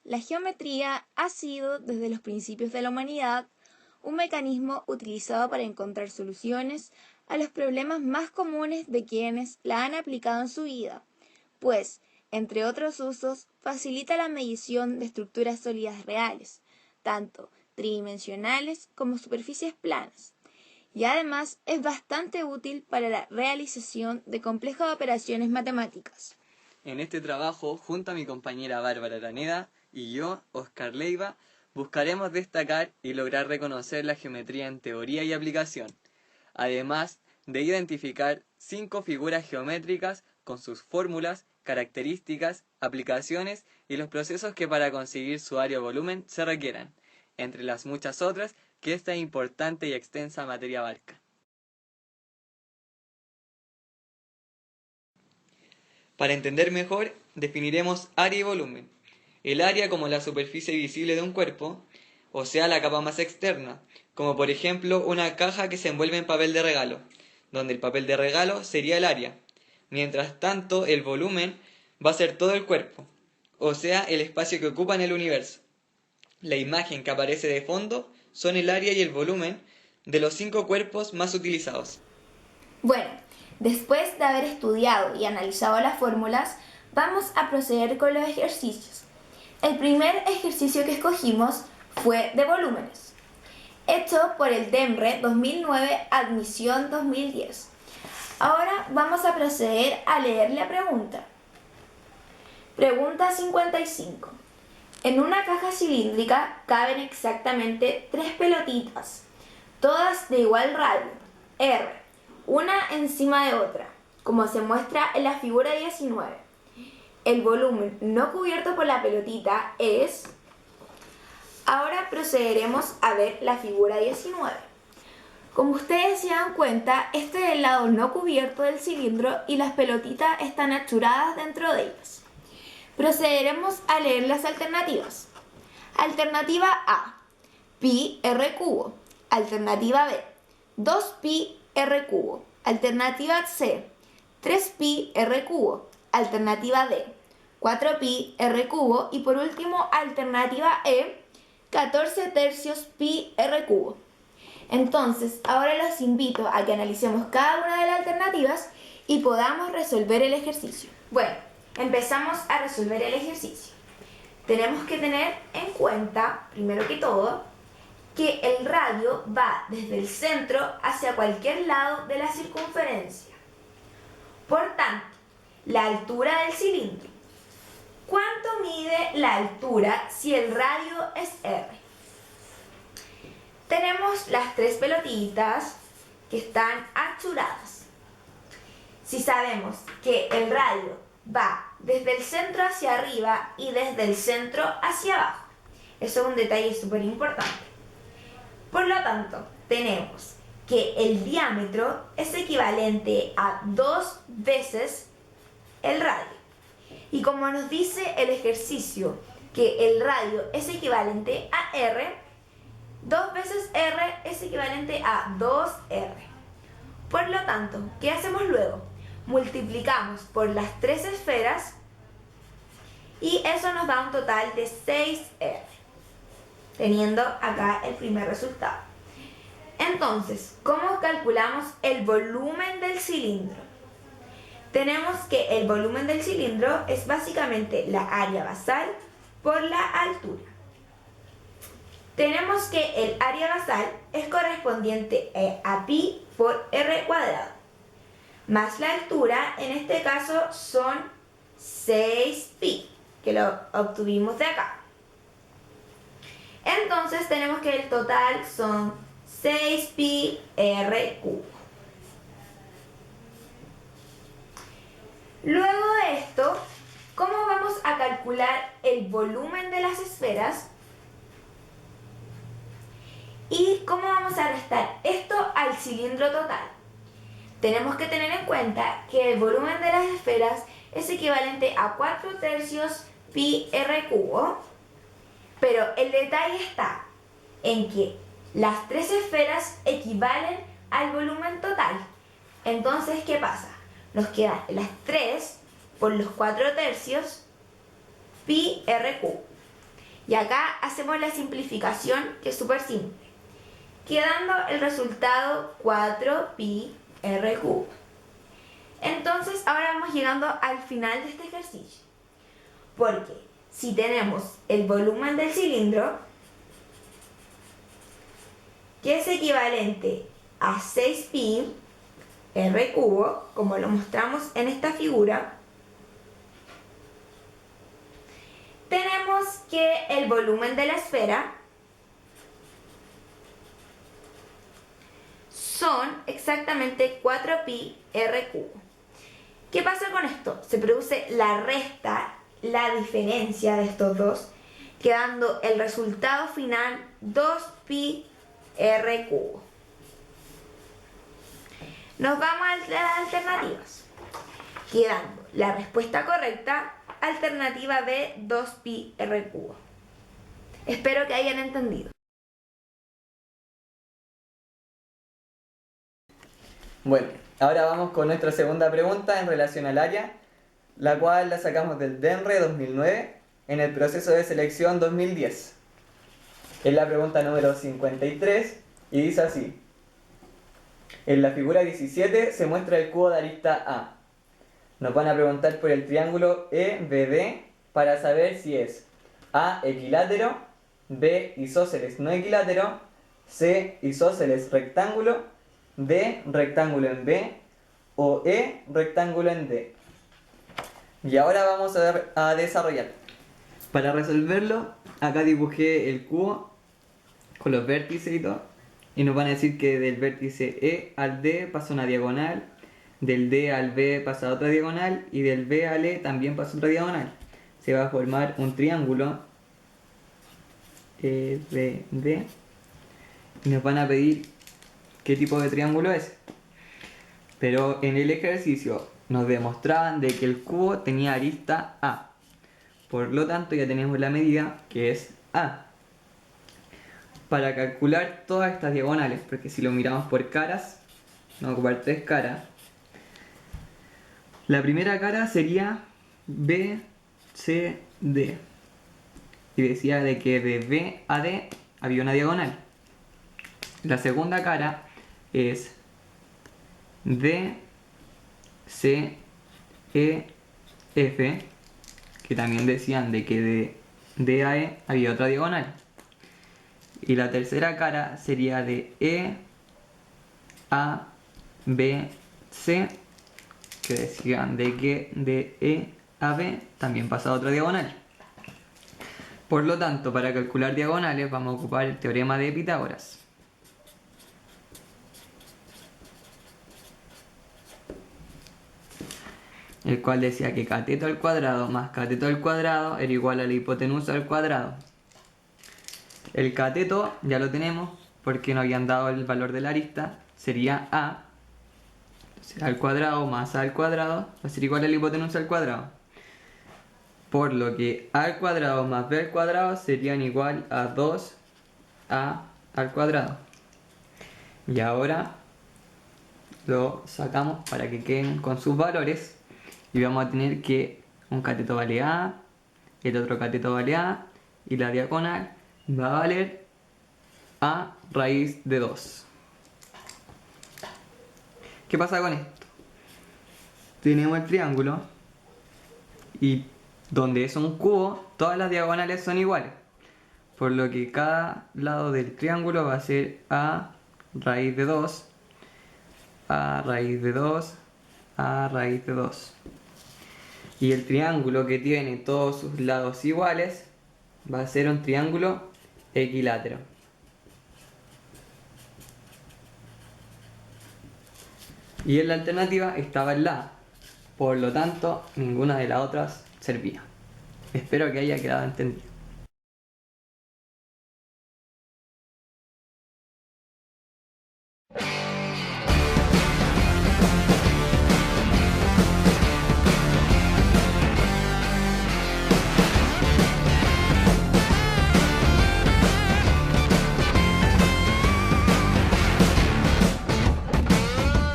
La geometría ha sido, desde los principios de la humanidad, un mecanismo utilizado para encontrar soluciones a los problemas más comunes de quienes la han aplicado en su vida, pues, entre otros usos, facilita la medición de estructuras sólidas reales, tanto tridimensionales como superficies planas, y además es bastante útil para la realización de complejas operaciones matemáticas. En este trabajo, junto a mi compañera Bárbara Araneda y yo, Oscar Leiva, buscaremos destacar y lograr reconocer la geometría en teoría y aplicación, además de identificar 5 figuras geométricas con sus fórmulas, características, aplicaciones y los procesos que para conseguir su área o volumen se requieran, entre las muchas otras que esta importante y extensa materia abarca. Para entender mejor, definiremos área y volumen. El área como la superficie visible de un cuerpo, o sea, la capa más externa, como por ejemplo una caja que se envuelve en papel de regalo, donde el papel de regalo sería el área. Mientras tanto, el volumen va a ser todo el cuerpo, o sea, el espacio que ocupa en el universo. La imagen que aparece de fondo son el área y el volumen de los 5 cuerpos más utilizados. Bueno, después de haber estudiado y analizado las fórmulas, vamos a proceder con los ejercicios. El primer ejercicio que escogimos fue de volúmenes, hecho por el DEMRE 2009, admisión 2010. Ahora vamos a proceder a leer la pregunta. Pregunta 55. En una caja cilíndrica caben exactamente 3 pelotitas, todas de igual radio, R, una encima de otra, como se muestra en la figura 19. El volumen no cubierto por la pelotita es... Ahora procederemos a ver la figura 19. Como ustedes se dan cuenta, este es el lado no cubierto del cilindro y las pelotitas están achuradas dentro de ellas. Procederemos a leer las alternativas. Alternativa A, pi r cubo. Alternativa B, 2pi r cubo. Alternativa C, 3pi r cubo. Alternativa D, 4pi r cubo. Y por último, alternativa E, 14 tercios pi r cubo. Entonces, ahora los invito a que analicemos cada una de las alternativas y podamos resolver el ejercicio. Bueno, empezamos a resolver el ejercicio. Tenemos que tener en cuenta, primero que todo, que el radio va desde el centro hacia cualquier lado de la circunferencia. Por tanto, la altura del cilindro. ¿Cuánto mide la altura si el radio es R? Tenemos las 3 pelotitas que están achuradas. Si sabemos que el radio va desde el centro hacia arriba y desde el centro hacia abajo, eso es un detalle súper importante. Por lo tanto, tenemos que el diámetro es equivalente a 2 veces el radio. Y como nos dice el ejercicio que el radio es equivalente a R, 2 veces R es equivalente a 2R. Por lo tanto, ¿qué hacemos luego? Multiplicamos por las 3 esferas y eso nos da un total de 6R, teniendo acá el primer resultado. Entonces, ¿cómo calculamos el volumen del cilindro? Tenemos que el volumen del cilindro es básicamente la área basal por la altura. Tenemos que el área basal es correspondiente a pi por r cuadrado, más la altura, en este caso son 6pi, que lo obtuvimos de acá. Entonces tenemos que el total son 6pi r cubo. Luego de esto, ¿cómo vamos a calcular el volumen de las esferas? ¿Y cómo vamos a restar esto al cilindro total? Tenemos que tener en cuenta que el volumen de las esferas es equivalente a 4 tercios pi r cubo, pero el detalle está en que las 3 esferas equivalen al volumen total. Entonces, ¿qué pasa? Nos quedan las 3 por los 4 tercios pi r cubo. Y acá hacemos la simplificación, que es súper simple, quedando el resultado 4pi r cubo. Entonces ahora vamos llegando al final de este ejercicio, porque si tenemos el volumen del cilindro, que es equivalente a 6pi r cubo, como lo mostramos en esta figura, tenemos que el volumen de la esfera son exactamente 4pi r cubo. ¿Qué pasa con esto? Se produce la resta, la diferencia de estos dos, quedando el resultado final 2pi r cubo. Nos vamos a las alternativas, quedando la respuesta correcta, alternativa B, 2pi r cubo. Espero que hayan entendido. Bueno, ahora vamos con nuestra segunda pregunta en relación al área, la cual la sacamos del DENRE 2009 en el proceso de selección 2010. Es la pregunta número 53 y dice así. En la figura 17 se muestra el cubo de arista A. Nos van a preguntar por el triángulo EBD para saber si es A equilátero, B isósceles no equilátero, C isósceles rectángulo, D rectángulo en B o E rectángulo en D. Y ahora vamos a desarrollar. Para resolverlo, acá dibujé el cubo con los vértices y todo. Y nos van a decir que del vértice E al D pasa una diagonal, del D al B pasa otra diagonal y del B al E también pasa otra diagonal. Se va a formar un triángulo EBD y nos van a pedir qué tipo de triángulo es. Pero en el ejercicio nos demostraban de que el cubo tenía arista A. Por lo tanto ya tenemos la medida que es A. Para calcular todas estas diagonales, porque si lo miramos por caras, vamos a ocupar 3 caras. La primera cara sería BCD. Y decía de que de B a D había una diagonal. La segunda cara es DCEF, que también decían de que de D a E había otra diagonal. Y la tercera cara sería de E a B C, que decían de que de E a B también pasa otra diagonal. Por lo tanto, para calcular diagonales vamos a ocupar el teorema de Pitágoras. El cual decía que cateto al cuadrado más cateto al cuadrado era igual a la hipotenusa al cuadrado. El cateto ya lo tenemos porque nos habían dado el valor de la arista, sería A. Entonces, A al cuadrado más A al cuadrado va a ser igual a la hipotenusa al cuadrado. Por lo que A al cuadrado más B al cuadrado serían igual a 2A al cuadrado. Y ahora lo sacamos para que queden con sus valores. Y vamos a tener que un cateto vale A, el otro cateto vale A, y la diagonal va a valer A raíz de 2. ¿Qué pasa con esto? Tenemos el triángulo y donde es un cubo, todas las diagonales son iguales. Por lo que cada lado del triángulo va a ser A raíz de 2, A raíz de 2, A raíz de 2. Y el triángulo que tiene todos sus lados iguales va a ser un triángulo equilátero. Y en la alternativa estaba el A. Por lo tanto, ninguna de las otras servía. Espero que haya quedado entendido.